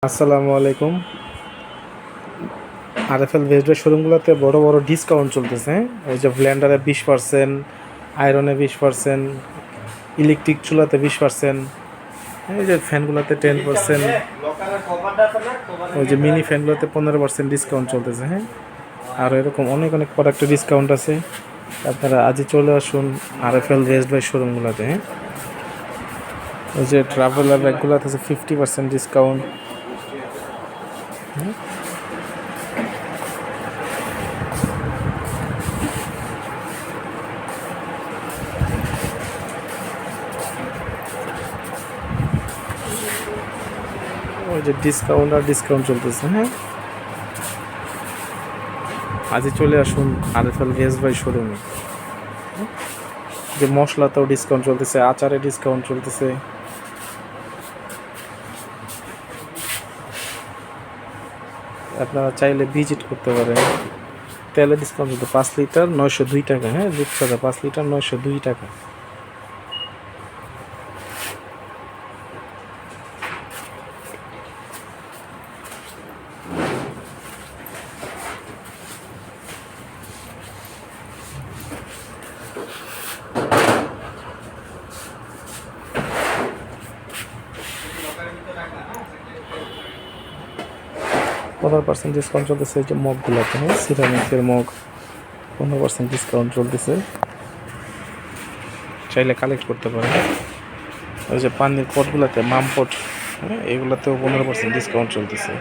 আসসালামু আলাইকুম। আরএফএল ভেজডের শোরুমগুলোতে বড় বড় ডিসকাউন্ট চলতেছে। ওই যে ব্লেন্ডারে 20%, আয়রনে 20%, ইলেকট্রিক চুলাতে 20%, এই যে ফ্যানগুলোতে 10%, ওই যে মিনি ফ্যানগুলোতে 15% ডিসকাউন্ট চলতেছে। হ্যাঁ, আর এরকম অনেক অনেক প্রোডাক্টে ডিসকাউন্ট আছে। আপনারা আজই চলে আসুন আরএফএল ভেজড বাই শোরুমগুলোতে। হ্যাঁ, ওই যে ট্রাভেলার ব্যাগগুলোতে আছে 50% ডিসকাউন্ট। ওই যে ডিসকাউন্ট চলতেছে। হ্যাঁ, আজই চলে আসুন আরএফএল ভেজ বাই শোরুমে। যে মশলাতেও ডিসকাউন্ট চলতেছে, আচারে ডিসকাউন্ট চলতেছে। আপনারা চাইলে ভিজিট করতে পারেন। তেলে ডিসকাউন্ট চলতে 5 লিটার 902 টাকা। হ্যাঁ, রূপসাদা 5 লিটার 902 টাকা। পনেরো পার্সেন্ট ডিসকাউন্ট চলতেছে এই যে মগগুলোতে। হ্যাঁ, সিরামিক্সের মগ 15% ডিসকাউন্ট চলতেছে, চাইলে কালেক্ট করতে পারেন। ওই যে পানির পটগুলোতে মাম পট, হ্যাঁ, এগুলোতেও 15% ডিসকাউন্ট চলতেছে।